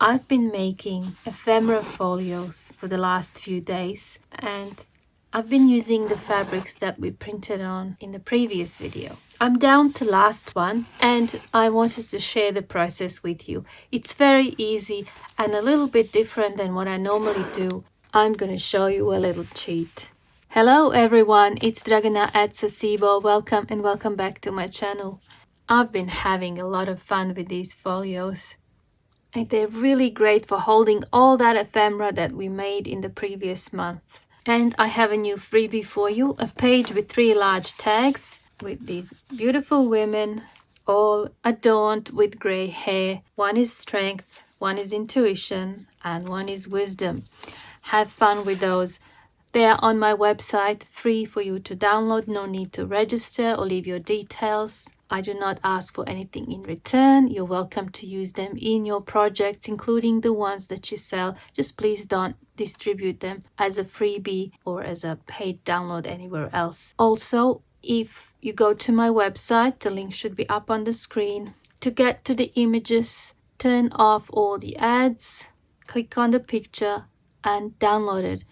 I've been making ephemera folios for the last few days, and I've been using the fabrics that we printed on in the previous video. I'm down to last one, and I wanted to share the process with you. It's very easy and a little bit different than what I normally do. I'm going to show you a little cheat. Hello everyone, it's Dragana at Saacibo. Welcome back to my channel. I've been having a lot of fun with these folios. And they're really great for holding all that ephemera that we made in the previous month. And I have a new freebie for you, a page with 3 large tags with these beautiful women, all adorned with grey hair. One is strength, one is intuition, and one is wisdom. Have fun with those. They are on my website, free for you to download. No need to register or leave your details. I do not ask for anything in return. You're welcome to use them in your projects, including the ones that you sell. Just please don't distribute them as a freebie or as a paid download anywhere else. Also, if you go to my website, the link should be up on the screen. To get to the images, turn off all the ads, click on the picture and download it.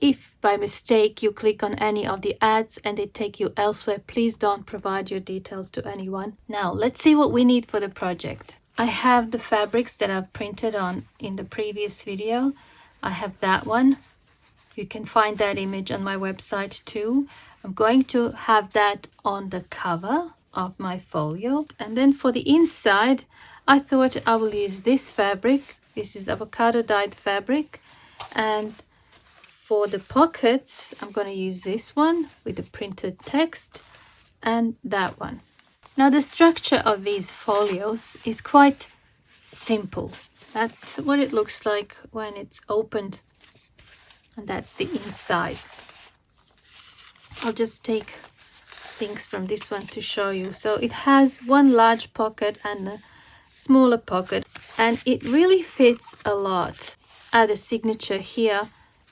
If by mistake you click on any of the ads and they take you elsewhere, please don't provide your details to anyone. Now let's see what we need for the project. I have the fabrics that I've printed on in the previous video. I have that one. You can find that image on my website too. I'm going to have that on the cover of my folio. And then for the inside, I thought I will use this fabric. This is avocado dyed fabric. And for the pockets, I'm going to use this one with the printed text and that one. Now the structure of these folios is quite simple. That's what it looks like when it's opened, and that's the insides. I'll just take things from this one to show you. So it has one large pocket and a smaller pocket, and it really fits a lot. Add a signature here,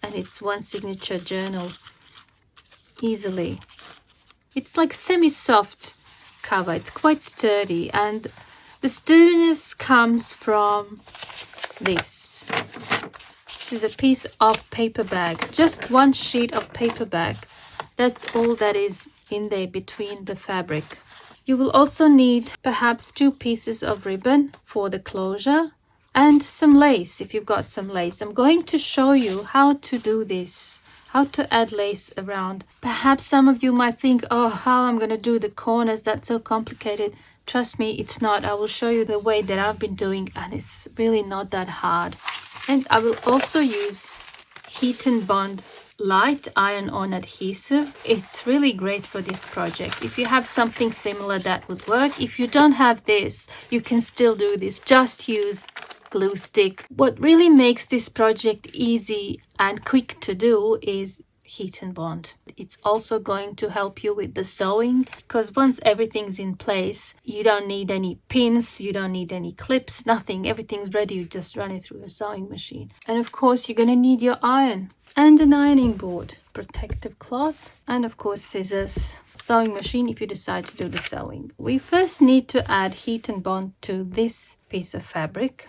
and it's one signature journal easily. It's like semi-soft cover. It's quite sturdy, and the sturdiness comes from this. This is a piece of paper bag, just one sheet of paper bag. That's all that is in there between the fabric. You will also need perhaps 2 pieces of ribbon for the closure and some lace if you've got some lace. I'm going to show you how to do this, how to add lace around. Perhaps some of you might think, oh, how I'm going to do the corners, that's so complicated. Trust me, it's not. I will show you the way that I've been doing, and it's really not that hard. And I will also use Heat and Bond light iron-on adhesive. It's really great for this project. If you have something similar, that would work. If you don't have this, you can still do this. Just use glue stick. What really makes this project easy and quick to do is Heat and Bond. It's also going to help you with the sewing, because once everything's in place, you don't need any pins, you don't need any clips, nothing. Everything's ready. You just run it through a sewing machine. And of course, you're going to need your iron and an ironing board, protective cloth, and of course scissors, sewing machine if you decide to do the sewing. We first need to add Heat and Bond to this piece of fabric.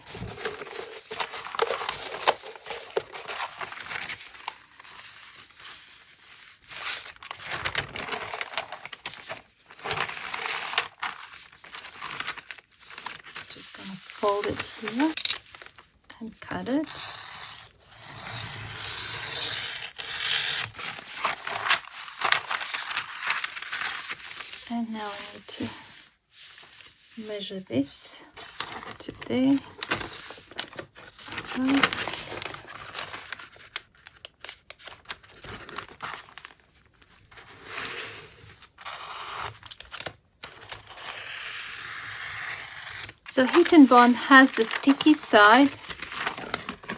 Just gonna fold it here and cut it. And now I need to measure this to there. Right. So Heat and Bond has the sticky side,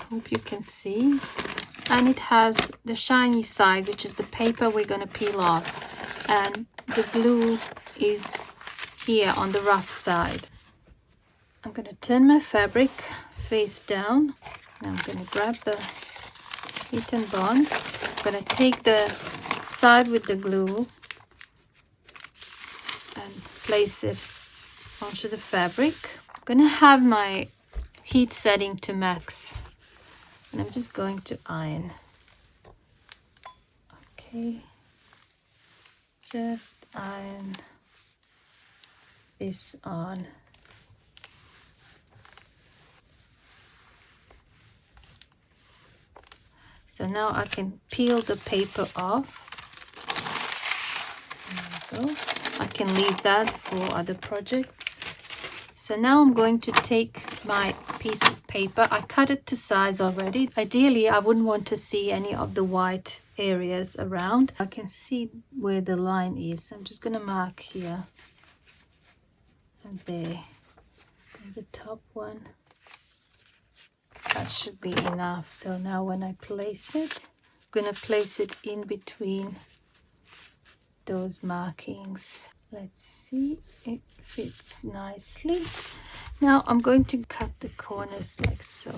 hope you can see, and it has the shiny side, which is the paper we're going to peel off, and the glue is here on the rough side. I'm going to turn my fabric face down. Now I'm going to grab the Heat and Bond. I'm going to take the side with the glue and place it onto the fabric. I'm going to have my heat setting to max. And I'm just going to iron. Okay. Just iron this on. So now I can peel the paper off. There we go. I can leave that for other projects. So now I'm going to take my piece of paper. I cut it to size already. Ideally, I wouldn't want to see any of the white areas around. I can see where the line is. I'm just going to mark here and there. And the top one. That should be enough. So now when I place it, I'm going to place it in between those markings. Let's see, it fits nicely. Now I'm going to cut the corners like so.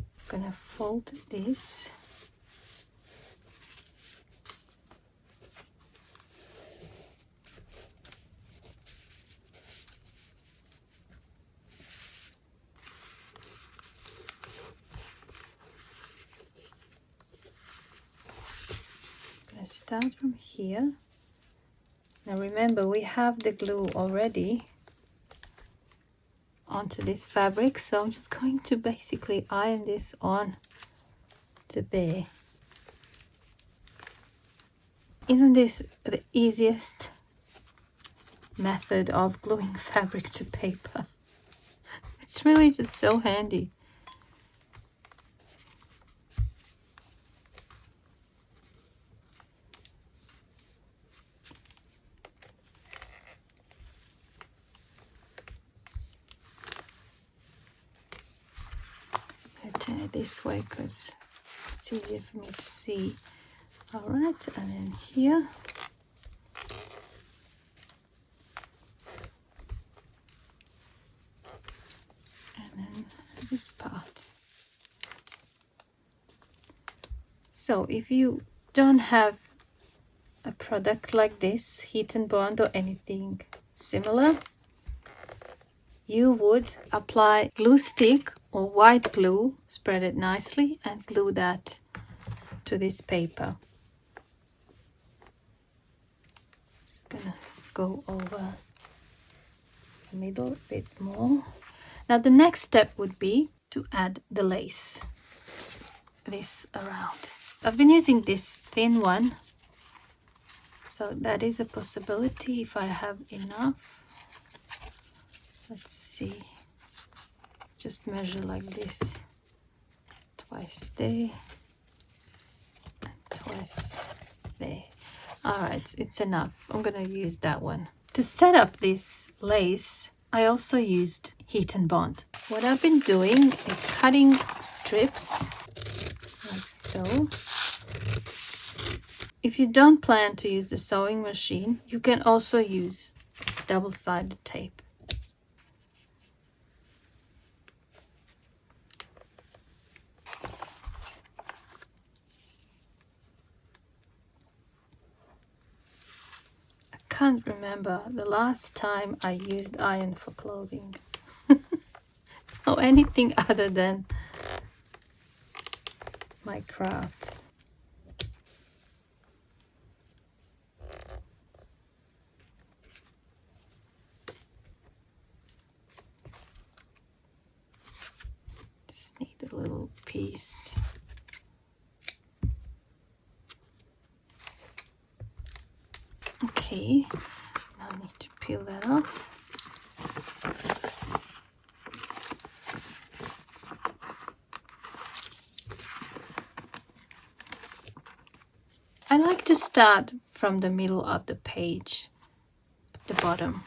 I'm going to fold this. Start from here. Now remember, we have the glue already onto this fabric, so I'm just going to basically iron this on to there. Isn't this the easiest method of gluing fabric to paper? It's really just so handy. Turn it this way because it's easier for me to see. All right, and then here. And then this part. So if you don't have a product like this, heat and bond or anything similar, you would apply glue stick or white glue, spread it nicely and glue that to this paper. Just gonna go over the middle a bit more. Now the next step would be to add the lace, this around. I've been using this thin one, so that is a possibility if I have enough. Let's see, just measure like this, twice there, and twice there. All right, it's enough. I'm gonna use that one. To set up this lace, I also used heat and bond. What I've been doing is cutting strips like so. If you don't plan to use the sewing machine, you can also use double-sided tape. Can't remember the last time I used iron for clothing or anything other than my crafts. Just need a little piece. Okay, now I need to peel that off. I like to start from the middle of the page at the bottom.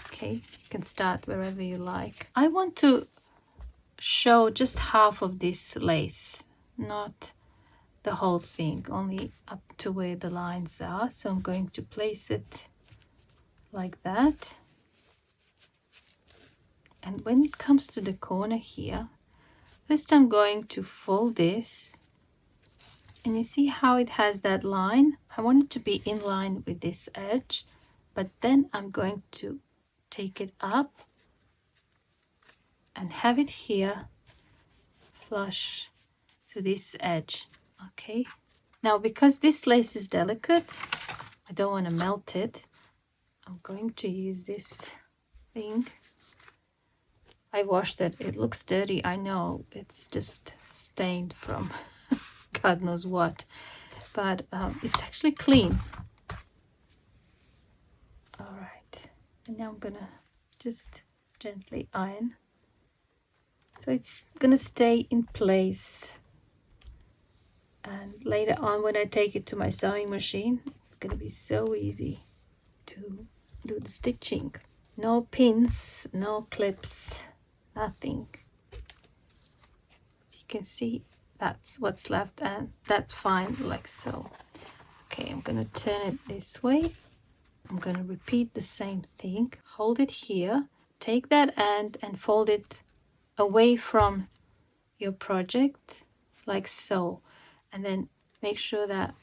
Okay, you can start wherever you like. I want to show just half of this lace, not the whole thing, only up to where the lines are. So I'm going to place it like that. And when it comes to the corner here, first I'm going to fold this And you see how it has that line? I want it to be in line with this edge, but then I'm going to take it up and have it here flush to this edge. Okay, now because this lace is delicate, I don't want to melt it. I'm going to use this thing. I washed it. It looks dirty. I know it's just stained from God knows what, but it's actually clean. All right, and now I'm gonna just gently iron. So it's gonna stay in place. And later on, when I take it to my sewing machine, it's gonna be so easy to do the stitching. No pins, no clips, nothing. As you can see, that's what's left, and that's fine like so. Okay, I'm gonna turn it this way. I'm gonna repeat the same thing. Hold it here, take that end and fold it away from your project like so, and then make sure that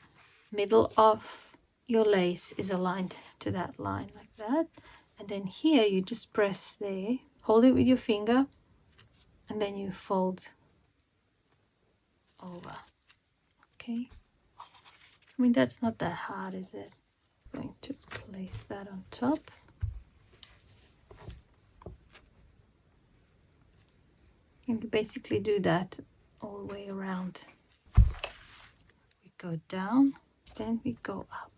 middle of your lace is aligned to that line like that. And then here you just press there, hold it with your finger, and then you fold over. Okay, I mean that's not that hard, is it? I'm going to place that on top. And you basically do that all the way around. We go down, then we go up,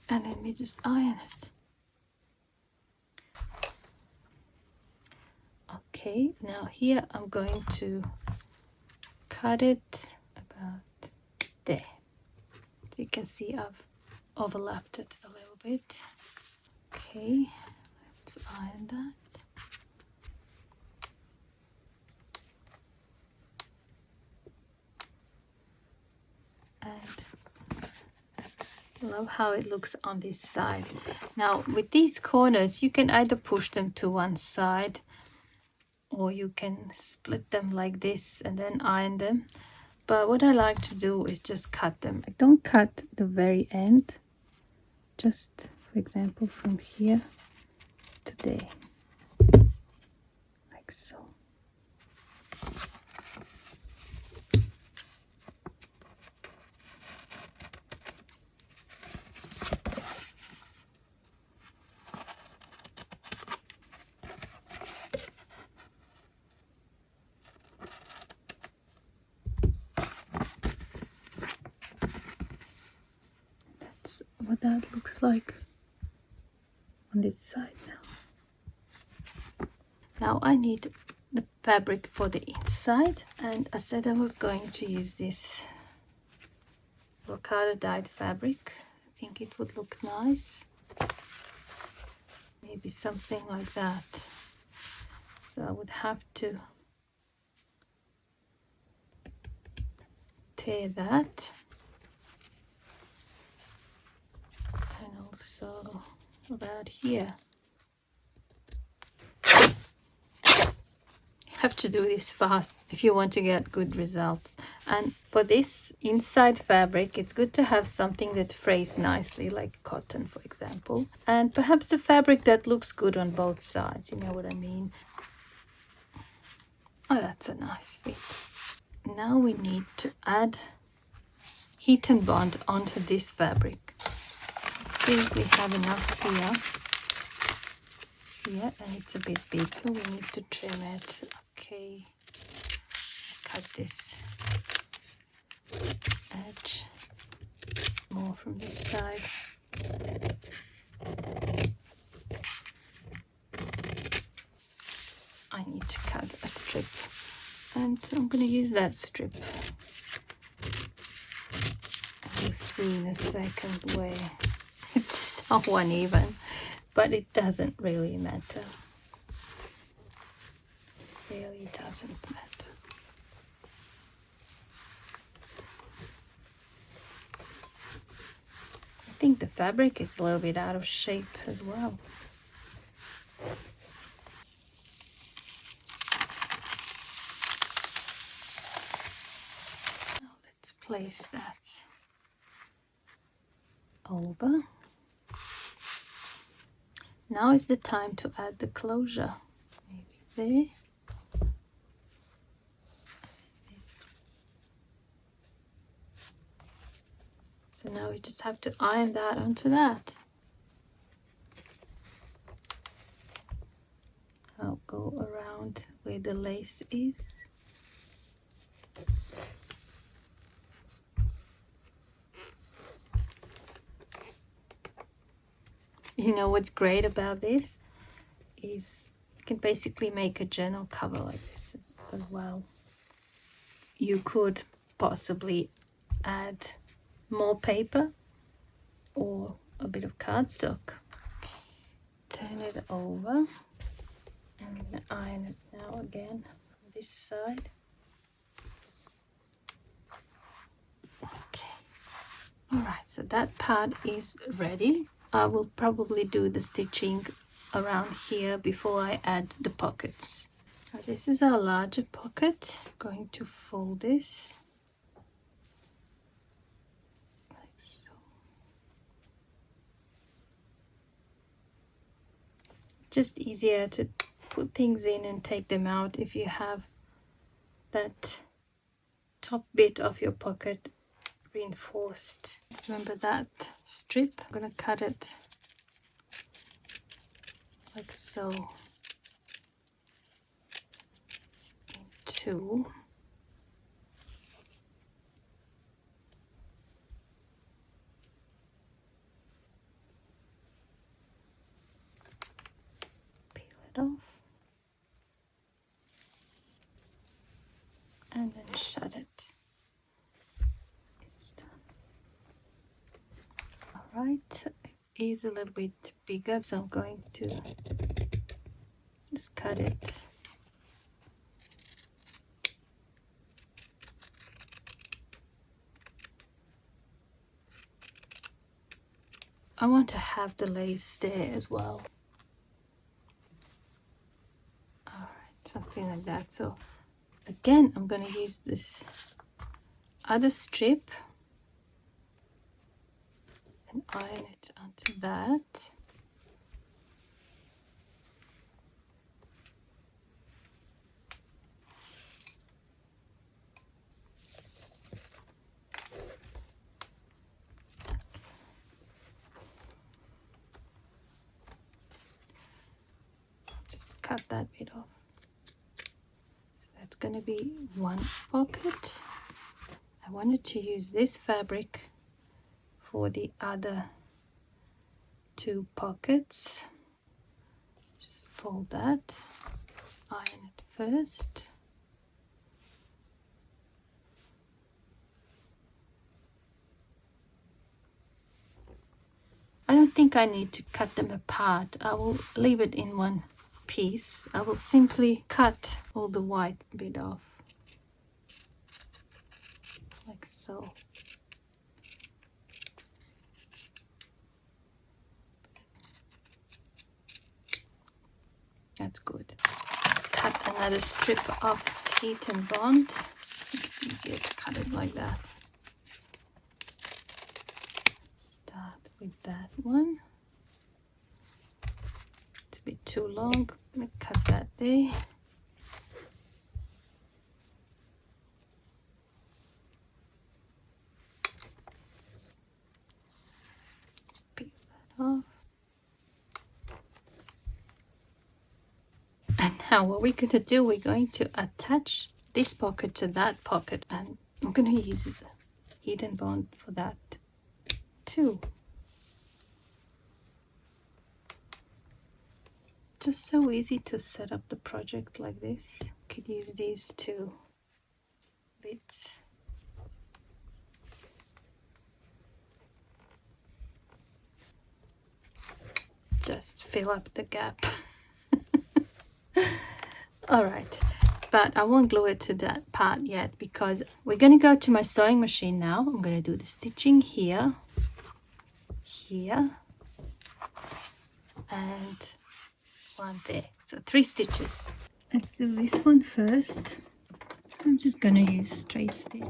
and then we just iron it. Okay, now here I'm going to cut it about there. So you can see I've overlapped it a little bit. Okay, let's iron that. And love how it looks on this side. Now with these corners, you can either push them to one side, or you can split them like this and then iron them. But what I like to do is just cut them. I don't cut the very end, just for example from here to there, like so. What that looks like on this side now. Now I need the fabric for the inside, and I said I was going to use this avocado dyed fabric. I think it would look nice. Maybe something like that. So I would have to tear that. And also about here. Have to do this fast if you want to get good results. And for this inside fabric, it's good to have something that frays nicely, like cotton for example, and perhaps the fabric that looks good on both sides, you know what I mean. Oh, that's a nice fit. Now we need to add heat and bond onto this fabric. Let's see if we have enough here, and it's a bit big, so we need to trim it. Okay, cut this edge more from this side. I need to cut a strip, and I'm going to use that strip. You'll see in a second where it's so uneven, but it doesn't really matter. Really doesn't matter. I think the fabric is a little bit out of shape as well. Now let's place that over. Now is the time to add the closure. Maybe there. So now we just have to iron that onto that. I'll go around where the lace is. You know what's great about this is you can basically make a journal cover like this as well. You could possibly add more paper or a bit of cardstock. Turn it over. I'm going to iron it now again on this side. Okay. Alright, so that part is ready. I will probably do the stitching around here before I add the pockets. Now, this is our larger pocket. I'm going to fold this like so. Just easier to put things in and take them out if you have that top bit of your pocket reinforced. Remember that strip? I'm gonna cut it like so in two. Peel it off and then shut it. Right, it is a little bit bigger, so I'm going to just cut it. I want to have the lace there as well. All right, something like that. So again, I'm going to use this other strip and iron it onto that. Just cut that bit off. That's going to be one pocket. I wanted to use this fabric for the other two pockets. Just fold that, iron it first. I don't think I need to cut them apart. I will leave it in one piece. I will simply cut all the white bit off like so. That's good. Let's cut another strip of heat and bond. I think it's easier to cut it like that. Start with that one. It's a bit too long. I'm going to cut that there. Peel that off. And now what we're going to do, we're going to attach this pocket to that pocket, and I'm going to use the heat and bond for that too. Just so easy to set up the project like this. Could use these two bits. Just fill up the gap. All right, but I won't glue it to that part yet because we're going to go to my sewing machine now. I'm going to do the stitching here, here, and one there. So 3 stitches. Let's do this one first. I'm just going to use straight stitch.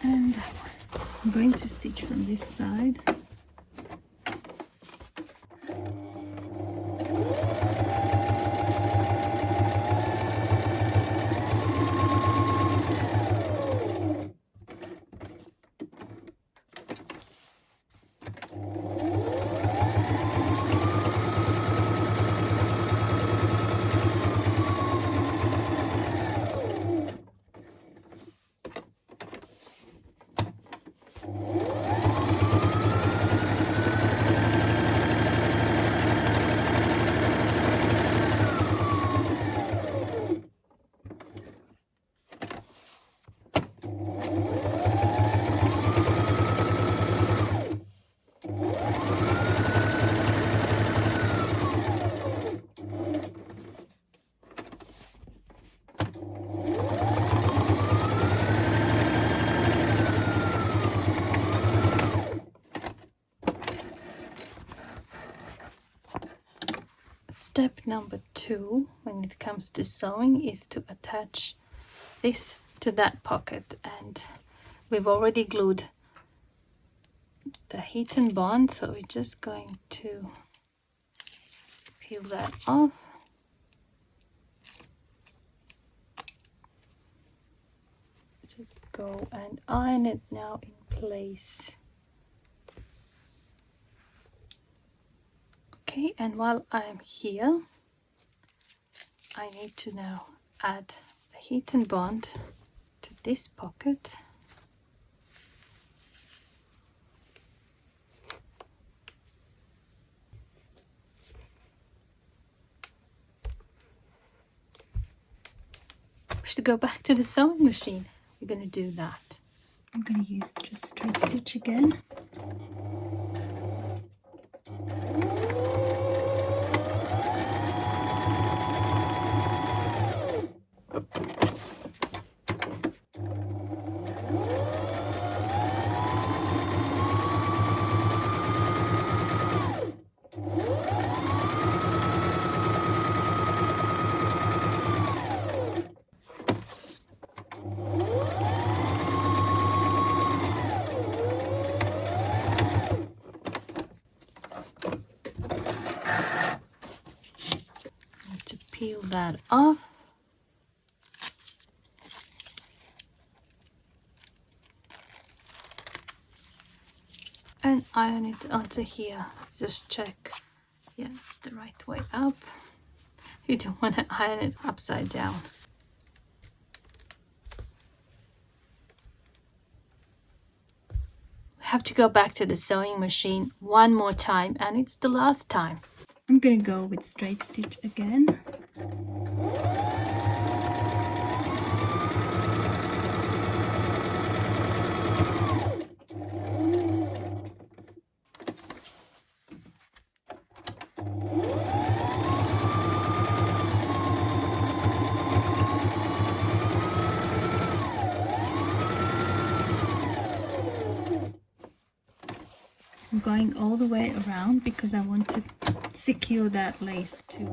And that one. I'm going to stitch from this side. Step number 2 when it comes to sewing is to attach this to that pocket, and we've already glued the heat and bond, so we're just going to peel that off. Just go and iron it now in place. Okay, and while I'm here, I need to now add the heat and bond to this pocket. To go back to the sewing machine, we're going to do that. I'm going to use just straight stitch again. Peel that off. And iron it onto here. Just check, yeah, it's the right way up. You don't want to iron it upside down. We have to go back to the sewing machine one more time, and it's the last time. I'm gonna go with straight stitch again. I'm going all the way around because I want to secure that lace too.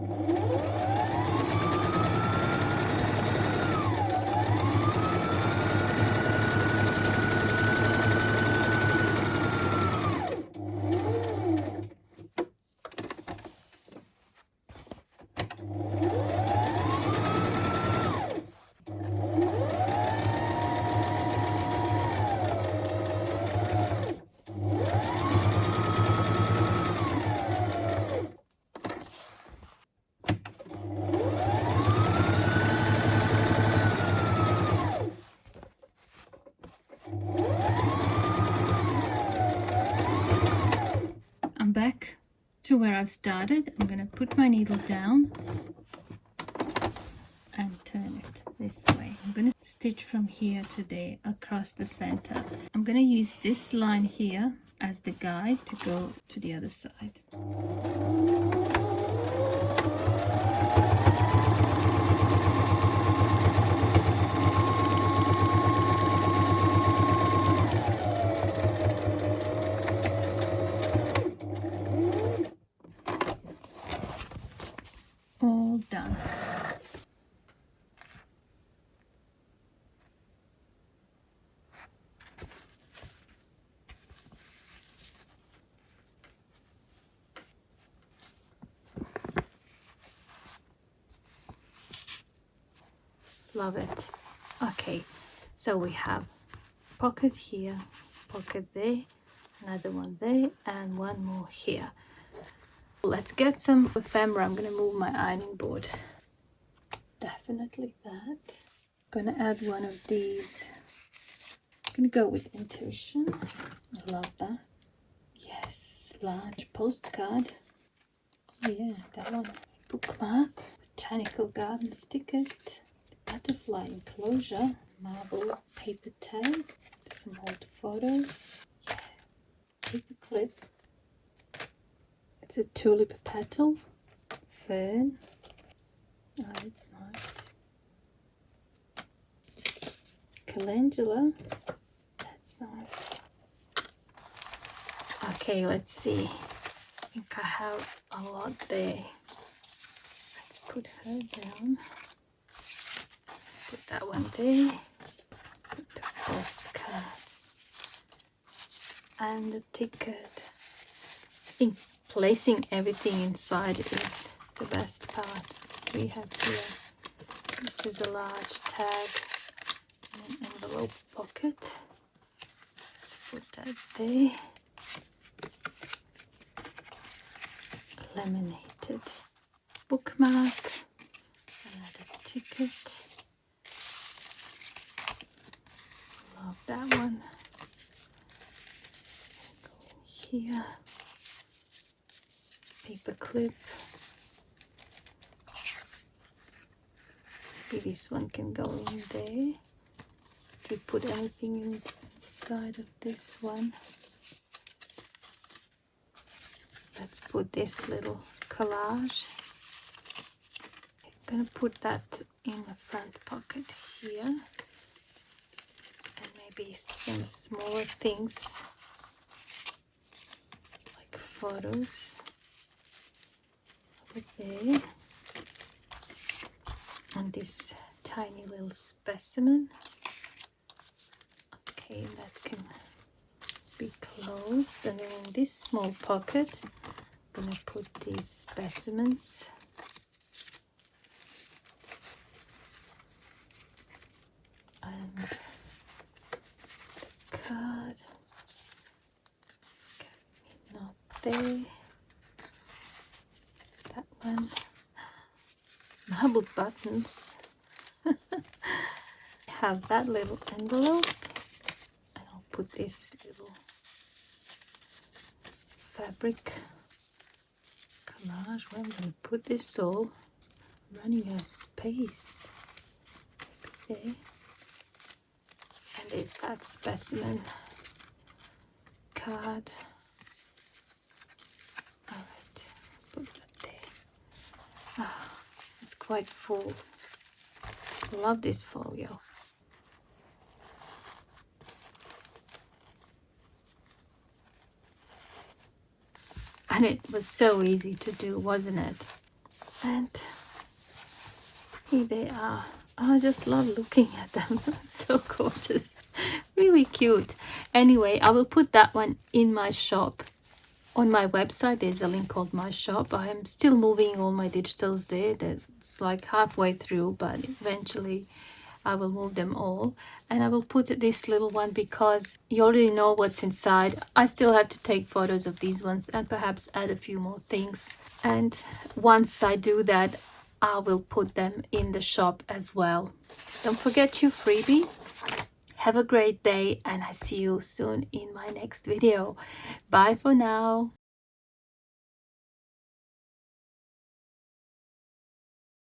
Back to where I've started. I'm going to put my needle down and turn it this way. I'm going to stitch from here to there across the center. I'm going to use this line here as the guide to go to the other side. All done. love it. Okay, so we have pocket here, pocket there, another one there, and one more here. Let's get some ephemera. I'm gonna move my ironing board. Definitely that. Gonna add one of these. Gonna go with Intuition. I love that. Yes, large postcard. Oh yeah, that one. Bookmark, botanical garden sticker, butterfly enclosure, marble paper tag, some old photos. Yeah, paper clip. It's a tulip petal, fern. Oh, it's nice. Calendula. That's nice. Okay, let's see. I think I have a lot there. Let's put her down. Put that one there. Put the postcard. And the ticket. I think placing everything inside is the best part. We have here, this is a large tag in an envelope pocket. Let's put that there. Laminated bookmark, another ticket. Love that one. Go in here. Paper clip. Maybe this one can go in there. If you put anything inside of this one. Let's put this little collage. I'm gonna put that in the front pocket here. And maybe some smaller things like photos over there. And this tiny little specimen. Okay, that can be closed. And then in this small pocket, I'm gonna put these specimens. And the card. Okay, not there. That one. Marbled buttons. Have that little envelope. And I'll put this little fabric collage. Where I'm going to put this all. I'm running out of space. There. And there's that specimen card. Alright, put that there. Ah, it's quite full. Love this folio. And it was so easy to do, wasn't it? And here they are. I just love looking at them. So gorgeous. Really cute. Anyway, I will put that one in my shop. On my website, there's a link called My Shop. I am still moving all my digitals there. That's like halfway through, but eventually I will move them all. And I will put this little one because you already know what's inside. I still have to take photos of these ones and perhaps add a few more things. And once I do that, I will put them in the shop as well. Don't forget your freebie. Have a great day and I see you soon in my next video. Bye for now.